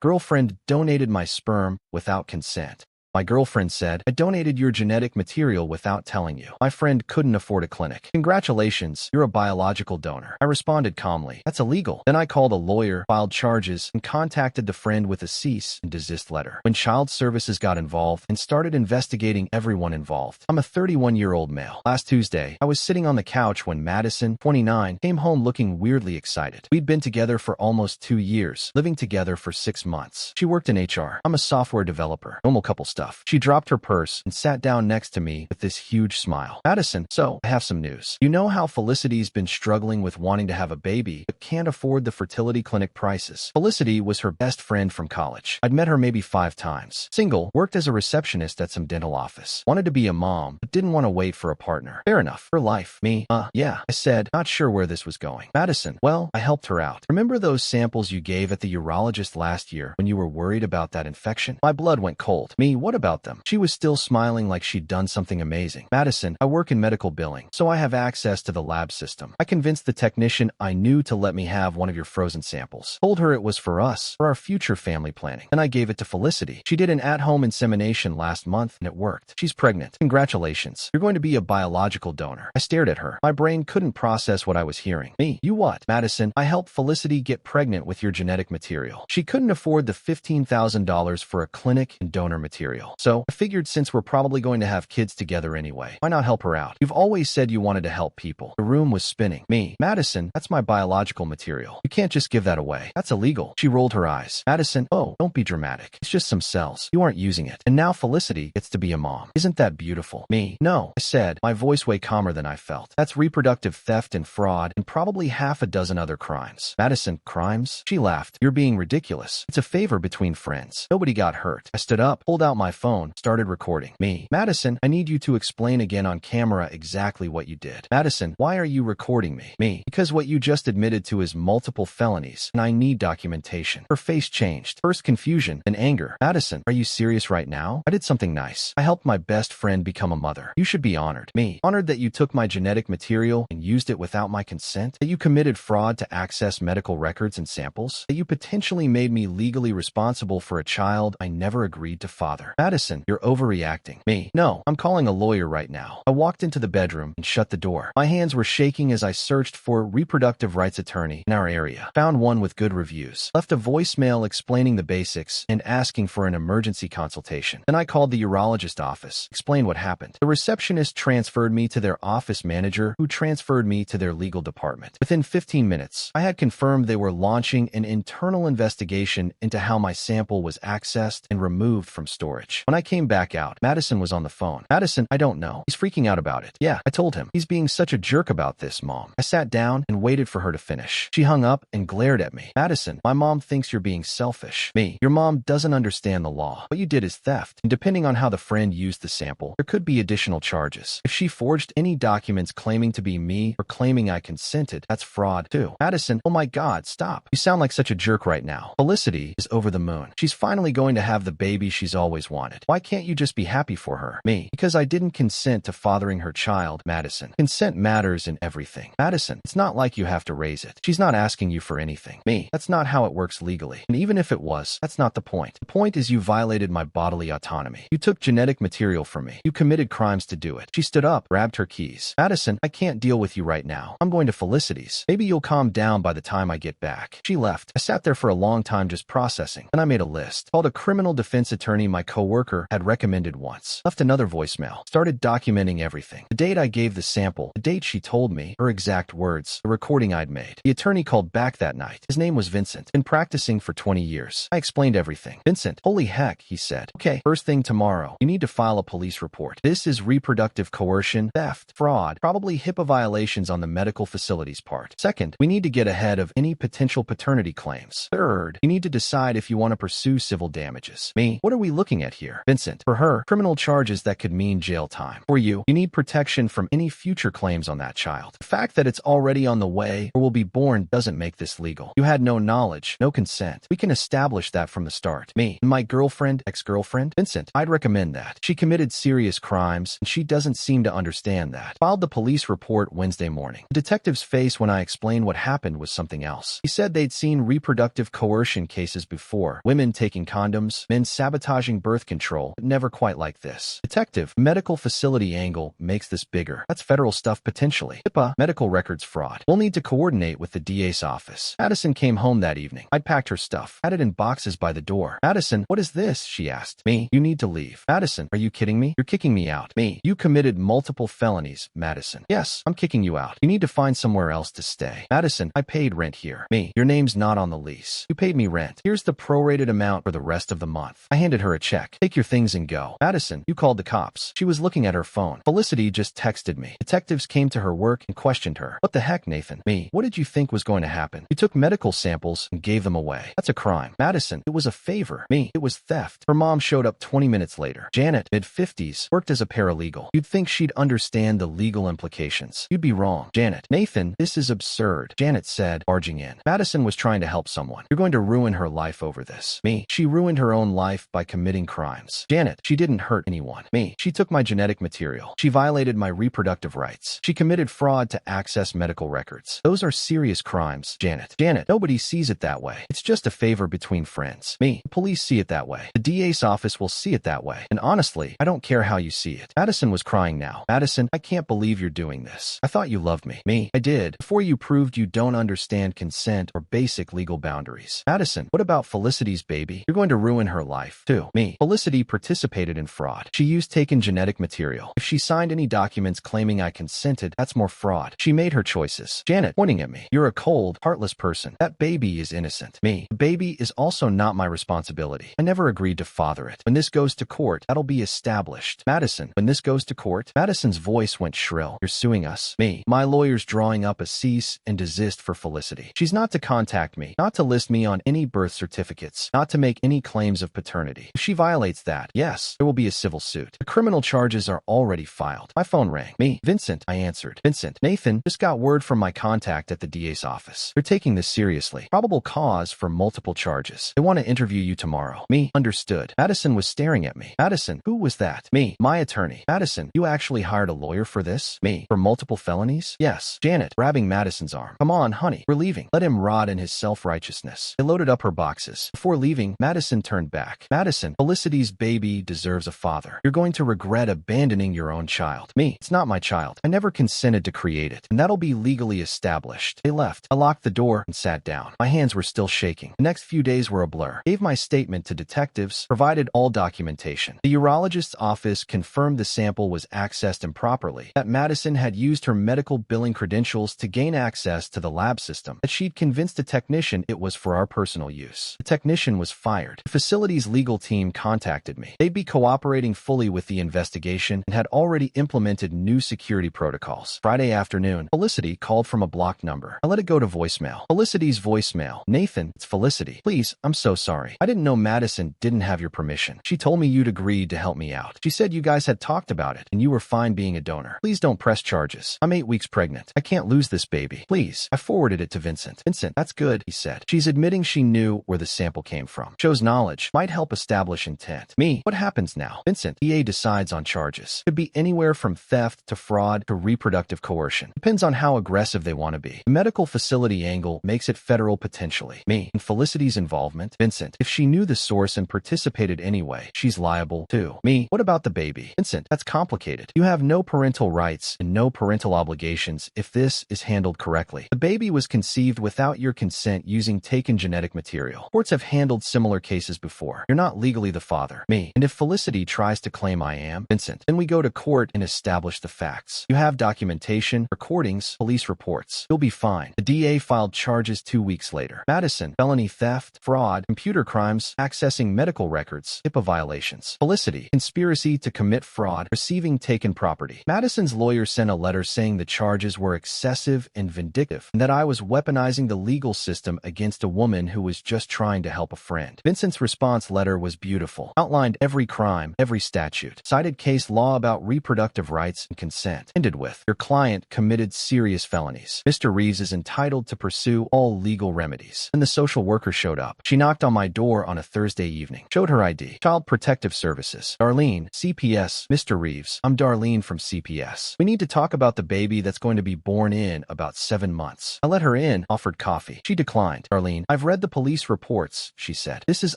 Girlfriend donated my sperm without consent. My girlfriend said, I donated your genetic material without telling you. My friend couldn't afford a clinic. Congratulations, you're a biological donor. I responded calmly. That's illegal. Then I called a lawyer, filed charges, and contacted the friend with a cease and desist letter. When child services got involved and started investigating everyone involved. I'm a 31-year-old male. Last Tuesday, I was sitting on the couch when Madison, 29, came home looking weirdly excited. We'd been together for almost 2 years, living together for 6 months. She worked in HR. I'm a software developer. Normal couple stuff. She dropped her purse and sat down next to me with this huge smile. Madison, so I have some news. You know how Felicity's been struggling with wanting to have a baby, but can't afford the fertility clinic prices. Felicity was her best friend from college. I'd met her maybe 5 times. Single, worked as a receptionist at some dental office. Wanted to be a mom, but didn't want to wait for a partner. Fair enough. Her life. Me, yeah, I said, not sure where this was going. Madison, well, I helped her out. Remember those samples you gave at the urologist last year when you were worried about that infection? My blood went cold. Me, what about them? She was still smiling like she'd done something amazing. Madison, I work in medical billing, so I have access to the lab system. I convinced the technician I knew to let me have one of your frozen samples. Told her it was for us, for our future family planning. Then I gave it to Felicity. She did an at-home insemination last month, and it worked. She's pregnant. Congratulations. You're going to be a biological donor. I stared at her. My brain couldn't process what I was hearing. Me, you what? Madison, I helped Felicity get pregnant with your genetic material. She couldn't afford the $15,000 for a clinic and donor material. So I figured since we're probably going to have kids together anyway, why not help her out? You've always said you wanted to help people. The room was spinning. Me, Madison, that's my biological material. You can't just give that away. That's illegal. She rolled her eyes. Madison, oh, don't be dramatic. It's just some cells. You aren't using it. And now Felicity gets to be a mom. Isn't that beautiful? Me, no, I said, my voice way calmer than I felt. That's reproductive theft and fraud and probably half a dozen other crimes. Madison, crimes? She laughed. You're being ridiculous. It's a favor between friends. Nobody got hurt. I stood up, pulled out my phone, started recording. Me, Madison, I need you to explain again on camera exactly what you did. Madison, why are you recording me? Me, because what you just admitted to is multiple felonies, and I need documentation. Her face changed. First confusion, then anger. Madison, are you serious right now? I did something nice. I helped my best friend become a mother. You should be honored. Me, honored that you took my genetic material and used it without my consent? That you committed fraud to access medical records and samples? That you potentially made me legally responsible for a child I never agreed to father? Madison, you're overreacting. Me, no, I'm calling a lawyer right now. I walked into the bedroom and shut the door. My hands were shaking as I searched for a reproductive rights attorney in our area. Found one with good reviews. Left a voicemail explaining the basics and asking for an emergency consultation. Then I called the urologist office, explained what happened. The receptionist transferred me to their office manager, who transferred me to their legal department. Within 15 minutes, I had confirmed they were launching an internal investigation into how my sample was accessed and removed from storage. When I came back out, Madison was on the phone. Madison, I don't know. He's freaking out about it. Yeah, I told him. He's being such a jerk about this, Mom. I sat down and waited for her to finish. She hung up and glared at me. Madison, my mom thinks you're being selfish. Me, your mom doesn't understand the law. What you did is theft, and depending on how the friend used the sample, there could be additional charges. If she forged any documents claiming to be me or claiming I consented, that's fraud too. Madison, oh my God, stop. You sound like such a jerk right now. Felicity is over the moon. She's finally going to have the baby she's always wanted. Why can't you just be happy for her? Me, because I didn't consent to fathering her child. Madison, consent matters in everything. Madison, it's not like you have to raise it. She's not asking you for anything. Me, that's not how it works legally. And even if it was, that's not the point. The point is you violated my bodily autonomy. You took genetic material from me. You committed crimes to do it. She stood up, grabbed her keys. Madison, I can't deal with you right now. I'm going to Felicity's. Maybe you'll calm down by the time I get back. She left. I sat there for a long time just processing. Then I made a list. Called a criminal defense attorney my coworker had recommended once. Left another voicemail. Started documenting everything. The date I gave the sample, the date she told me, her exact words, the recording I'd made. The attorney called back that night. His name was Vincent. Been practicing for 20 years. I explained everything. Vincent, holy heck, he said. Okay, first thing tomorrow, you need to file a police report. This is reproductive coercion, theft, fraud, probably HIPAA violations on the medical facility's part. Second, we need to get ahead of any potential paternity claims. Third, you need to decide if you want to pursue civil damages. Me, what are we looking at get here. Vincent, for her, criminal charges that could mean jail time. For you need protection from any future claims on that child. The fact that it's already on the way or will be born doesn't make this legal. You had no knowledge, no consent. We can establish that from the start. Me and my girlfriend, ex-girlfriend, Vincent, I'd recommend that. She committed serious crimes, and she doesn't seem to understand that. Filed the police report Wednesday morning. The detective's face when I explained what happened was something else. He said they'd seen reproductive coercion cases before. Women taking condoms, men sabotaging birth control, but never quite like this. Detective, medical facility angle makes this bigger. That's federal stuff potentially. HIPAA, medical records fraud. We'll need to coordinate with the DA's office. Madison came home that evening. I'd packed her stuff, had it in boxes by the door. Madison, what is this? She asked. Me, you need to leave. Madison, are you kidding me? You're kicking me out. Me, you committed multiple felonies. Madison, yes, I'm kicking you out. You need to find somewhere else to stay. Madison, I paid rent here. Me, your name's not on the lease. You paid me rent. Here's the prorated amount for the rest of the month. I handed her a check. Take your things and go. Madison, you called the cops. She was looking at her phone. Felicity just texted me. Detectives came to her work and questioned her. What the heck, Nathan? Me, what did you think was going to happen? You took medical samples and gave them away. That's a crime. Madison, it was a favor. Me, it was theft. Her mom showed up 20 minutes later. Janet, mid-50s, worked as a paralegal. You'd think she'd understand the legal implications. You'd be wrong. Janet, Nathan, this is absurd. Janet said, barging in. Madison was trying to help someone. You're going to ruin her life over this. Me, she ruined her own life by committing crimes. Janet, she didn't hurt anyone. Me, she took my genetic material. She violated my reproductive rights. She committed fraud to access medical records. Those are serious crimes. Janet, nobody sees it that way. It's just a favor between friends. Me, the police see it that way. The DA's office will see it that way. And honestly, I don't care how you see it. Madison was crying now. Madison, I can't believe you're doing this. I thought you loved me. Me, I did. Before you proved you don't understand consent or basic legal boundaries. Madison, what about Felicity's baby? You're going to ruin her life, too. Me, Felicity participated in fraud. She used taken genetic material. If she signed any documents claiming I consented, that's more fraud. She made her choices. Janet, pointing at me. You're a cold, heartless person. That baby is innocent. Me, the baby is also not my responsibility. I never agreed to father it. When this goes to court, that'll be established. Madison, when this goes to court, Madison's voice went shrill. You're suing us. Me, my lawyer's drawing up a cease and desist for Felicity. She's not to contact me, not to list me on any birth certificates, not to make any claims of paternity. If she violates that, yes, there will be a civil suit. The criminal charges are already filed. My phone rang. Me, Vincent, I answered. Vincent, Nathan, just got word from my contact at the DA's office. They're taking this seriously. Probable cause for multiple charges. They want to interview you tomorrow. Me, understood. Madison was staring at me. Madison, who was that? Me, my attorney. Madison, you actually hired a lawyer for this? Me, for multiple felonies? Yes. Janet, grabbing Madison's arm. Come on, honey, we're leaving. Let him rot in his self-righteousness. They loaded up her boxes. Before leaving, Madison turned back. Madison, Felicity's baby deserves a father. You're going to regret abandoning your own child. Me, it's not my child. I never consented to create it, and that'll be legally established. They left. I locked the door and sat down. My hands were still shaking. The next few days were a blur. Gave my statement to detectives, provided all documentation. The urologist's office confirmed the sample was accessed improperly, that Madison had used her medical billing credentials to gain access to the lab system, that she'd convinced a technician it was for our personal use. The technician was fired. The facility's legal team contacted me. They'd be cooperating fully with the investigation and had already implemented new security protocols. Friday afternoon, Felicity called from a blocked number. I let it go to voicemail. Felicity's voicemail. Nathan, it's Felicity. Please, I'm so sorry. I didn't know Madison didn't have your permission. She told me you'd agreed to help me out. She said you guys had talked about it and you were fine being a donor. Please don't press charges. I'm 8 weeks pregnant. I can't lose this baby. Please. I forwarded it to Vincent. Vincent, that's good, he said. She's admitting she knew where the sample came from. Shows knowledge. Might help establish intent. Me, what happens now? Vincent, DA decides on charges. Could be anywhere from theft to fraud to reproductive coercion. Depends on how aggressive they want to be. The medical facility angle makes it federal potentially. Me, and Felicity's involvement. Vincent, if she knew the source and participated anyway, she's liable too. Me, what about the baby? Vincent, that's complicated. You have no parental rights and no parental obligations if this is handled correctly. The baby was conceived without your consent using taken genetic material. Courts have handled similar cases before. You're not legally the father. Me, and if Felicity tries to claim I am, Vincent, then we go to court and establish the facts. You have documentation, recordings, police reports. You'll be fine. The DA filed charges 2 weeks later. Madison, felony theft, fraud, computer crimes, accessing medical records, HIPAA violations. Felicity, conspiracy to commit fraud, receiving taken property. Madison's lawyer sent a letter saying the charges were excessive and vindictive, and that I was weaponizing the legal system against a woman who was just trying to help a friend. Vincent's response letter was beautiful. powerful, outlined every crime, every statute, cited case law about reproductive rights and consent, ended with, your client committed serious felonies. Mr. Reeves is entitled to pursue all legal remedies. And the social worker showed up. She knocked on my door on a Thursday evening, showed her ID. Child Protective Services. Darlene, CPS. Mr. Reeves, I'm Darlene from CPS. We need to talk about the baby that's going to be born in about 7 months. I let her in, offered coffee. She declined. Darlene, I've read the police reports, she said. This is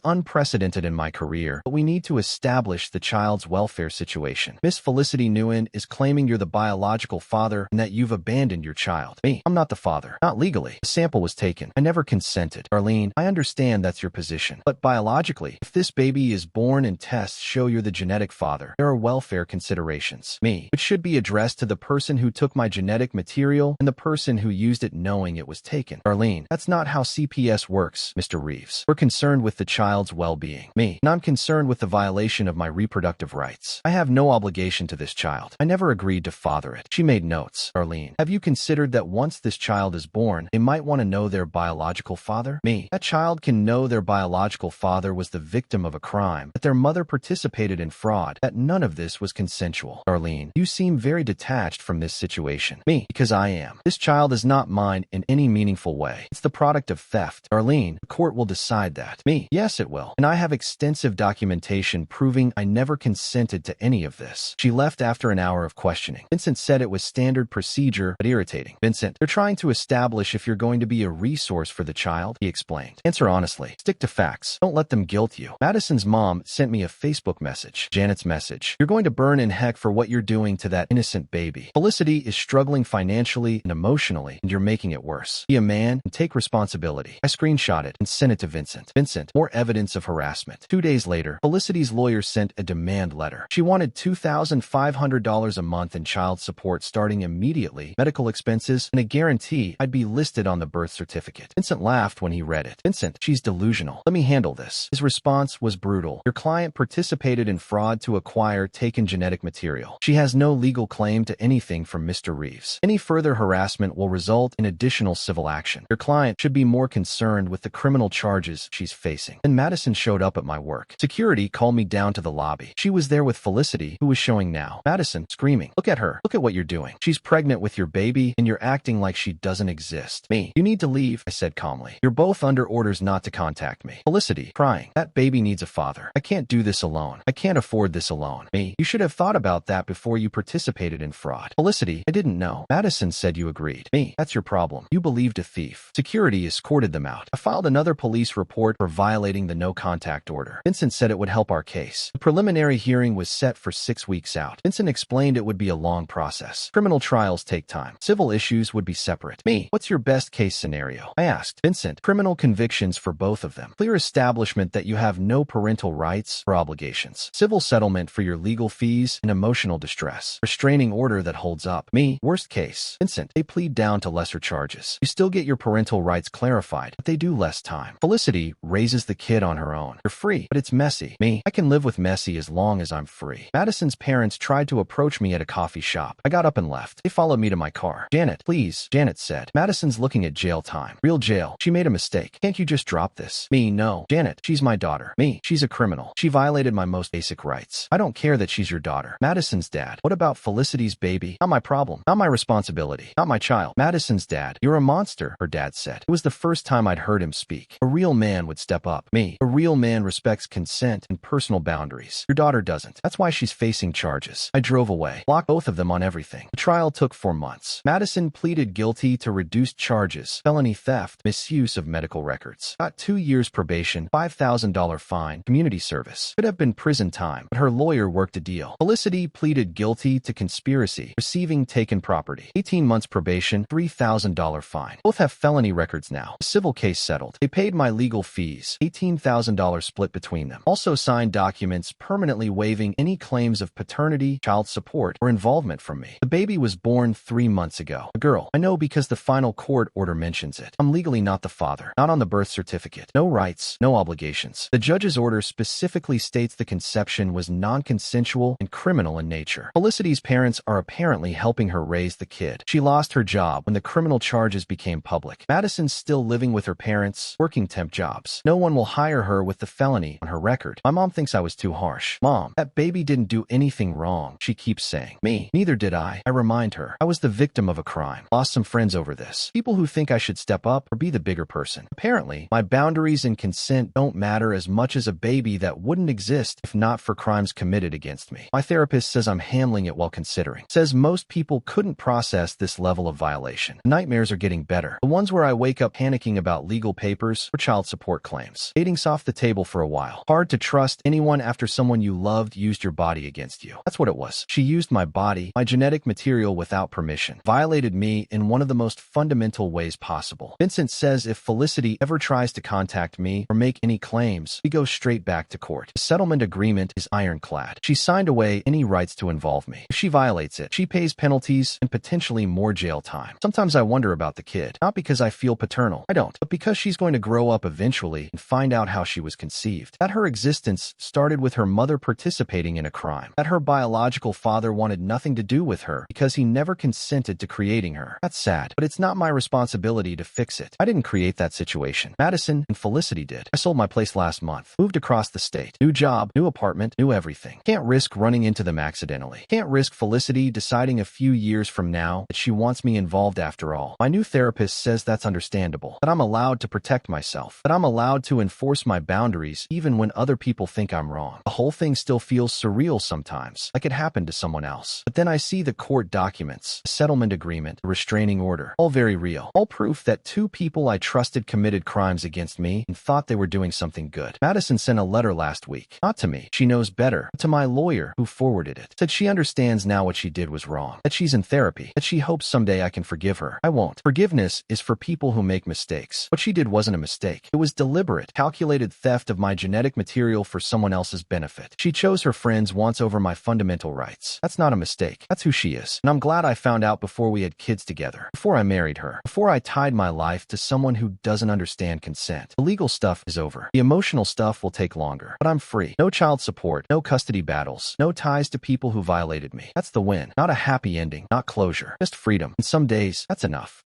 unprecedented in my career, but we need to establish the child's welfare situation. Miss Felicity Nguyen is claiming you're the biological father and that you've abandoned your child. Me, I'm not the father. Not legally. The sample was taken. I never consented. Darlene, I understand that's your position, but biologically, if this baby is born and tests show you're the genetic father, there are welfare considerations. Me, which should be addressed to the person who took my genetic material and the person who used it knowing it was taken. Darlene, that's not how CPS works, Mr. Reeves. We're concerned with the child's well-being. Me, and I'm concerned with the violation of my reproductive rights. I have no obligation to this child. I never agreed to father it. She made notes. Darlene, have you considered that once this child is born, they might want to know their biological father? Me, that child can know their biological father was the victim of a crime, that their mother participated in fraud, that none of this was consensual. Darlene, you seem very detached from this situation. Me, because I am. This child is not mine in any meaningful way. It's the product of theft. Darlene, the court will decide that. Me, yes it will. And I have extensive documentation proving I never consented to any of this. She left after an hour of questioning. Vincent said it was standard procedure, but irritating. Vincent, they're trying to establish if you're going to be a resource for the child, he explained. Answer honestly. Stick to facts. Don't let them guilt you. Madison's mom sent me a Facebook message. Janet's message. You're going to burn in heck for what you're doing to that innocent baby. Felicity is struggling financially and emotionally, and you're making it worse. Be a man and take responsibility. I screenshot it and sent it to Vincent. Vincent, more evidence of harassment. 2 days later, Felicity's lawyer sent a demand letter. She wanted $2,500 a month in child support starting immediately, medical expenses, and a guarantee I'd be listed on the birth certificate. Vincent laughed when he read it. Vincent, she's delusional. Let me handle this. His response was brutal. Your client participated in fraud to acquire taken genetic material. She has no legal claim to anything from Mr. Reeves. Any further harassment will result in additional civil action. Your client should be more concerned with the criminal charges she's facing. Then Madison showed up at my work. Security called me down to the lobby. She was there with Felicity, who was showing now. Madison, screaming, look at her. Look at what you're doing. She's pregnant with your baby, and you're acting like she doesn't exist. Me, you need to leave, I said calmly. You're both under orders not to contact me. Felicity, crying, that baby needs a father. I can't do this alone. I can't afford this alone. Me, you should have thought about that before you participated in fraud. Felicity, I didn't know. Madison said you agreed. Me, that's your problem. You believed a thief. Security escorted them out. I filed another police report for violating the no contact order. Vincent said it would help our case. The preliminary hearing was set for 6 weeks out. Vincent explained it would be a long process. Criminal trials take time. Civil issues would be separate. Me, what's your best case scenario? I asked. Vincent, criminal convictions for both of them. Clear establishment that you have no parental rights or obligations. Civil settlement for your legal fees and emotional distress. Restraining order that holds up. Me, worst case. Vincent, they plead down to lesser charges. You still get your parental rights clarified, but they do less time. Felicity raises the kid on her own. You're free, but it's messy. Me, I can live with messy as long as I'm free. Madison's parents tried to approach me at a coffee shop. I got up and left. They followed me to my car. Janet, please, Janet said. Madison's looking at jail time. Real jail. She made a mistake. Can't you just drop this? Me, no. Janet, she's my daughter. Me, she's a criminal. She violated my most basic rights. I don't care that she's your daughter. Madison's dad. What about Felicity's baby? Not my problem. Not my responsibility. Not my child. Madison's dad. You're a monster, her dad said. It was the first time I'd heard him speak. A real man would step up. Me, a real man respects consent and personal boundaries. Your daughter doesn't. That's why she's facing charges. I drove away. Blocked both of them on everything. The trial took 4 months. Madison pleaded guilty to reduced charges, felony theft, misuse of medical records. Got 2 years probation, $5,000 fine, community service. Could have been prison time, but her lawyer worked a deal. Felicity pleaded guilty to conspiracy, receiving taken property. 18 months probation, $3,000 fine. Both have felony records now. The civil case settled. They paid my legal fees, $18,000 split between them. Also signed documents permanently waiving any claims of paternity, child support, or involvement from me. The baby was born 3 months ago. A girl. I know because the final court order mentions it. I'm legally not the father. Not on the birth certificate. No rights, no obligations. The judge's order specifically states the conception was non-consensual and criminal in nature. Felicity's parents are apparently helping her raise the kid. She lost her job when the criminal charges became public. Madison's still living with her parents, working temp jobs. No one will hire her with the felony on her record. record. My mom thinks I was too harsh. Mom, that baby didn't do anything wrong, she keeps saying. Me, neither did I remind her. I was the victim of a crime. Lost some friends over this. People who think I should step up or be the bigger person. Apparently, my boundaries and consent don't matter as much as a baby that wouldn't exist if not for crimes committed against me. My therapist says I'm handling it well considering. Says most people couldn't process this level of violation. The nightmares are getting better. The ones where I wake up panicking about legal papers or child support claims. Dating's off the table for a while. Hard to trust anyone after someone you loved used your body against you. That's what it was. She used my body, my genetic material without permission. Violated me in one of the most fundamental ways possible. Vincent says if Felicity ever tries to contact me or make any claims, we go straight back to court. The settlement agreement is ironclad. She signed away any rights to involve me. If she violates it, she pays penalties and potentially more jail time. Sometimes I wonder about the kid, not because I feel paternal. I don't, but because she's going to grow up eventually and find out how she was conceived. That her existence started with her mother participating in a crime. That her biological father wanted nothing to do with her because he never consented to creating her. That's sad, but it's not my responsibility to fix it. I didn't create that situation. Madison and Felicity did. I sold my place last month. Moved across the state. New job, new apartment, new everything. Can't risk running into them accidentally. Can't risk Felicity deciding a few years from now that she wants me involved after all. My new therapist says that's understandable. That I'm allowed to protect myself. That I'm allowed to enforce my boundaries even when other people think I'm wrong. The whole thing still feels surreal sometimes, like it happened to someone else. But then I see the court documents, the settlement agreement, the restraining order. All very real. All proof that two people I trusted committed crimes against me and thought they were doing something good. Madison sent a letter last week. Not to me. She knows better. But to my lawyer, who forwarded it. Said she understands now what she did was wrong. That she's in therapy. That she hopes someday I can forgive her. I won't. Forgiveness is for people who make mistakes. What she did wasn't a mistake. It was deliberate, calculated theft of my genetic material for someone else's benefit. She chose her friends once over my fundamental rights. That's not a mistake. That's who she is. And I'm glad I found out before we had kids together. Before I married her. Before I tied my life to someone who doesn't understand consent. The legal stuff is over. The emotional stuff will take longer. But I'm free. No child support. No custody battles. No ties to people who violated me. That's the win. Not a happy ending. Not closure. Just freedom. And some days, that's enough.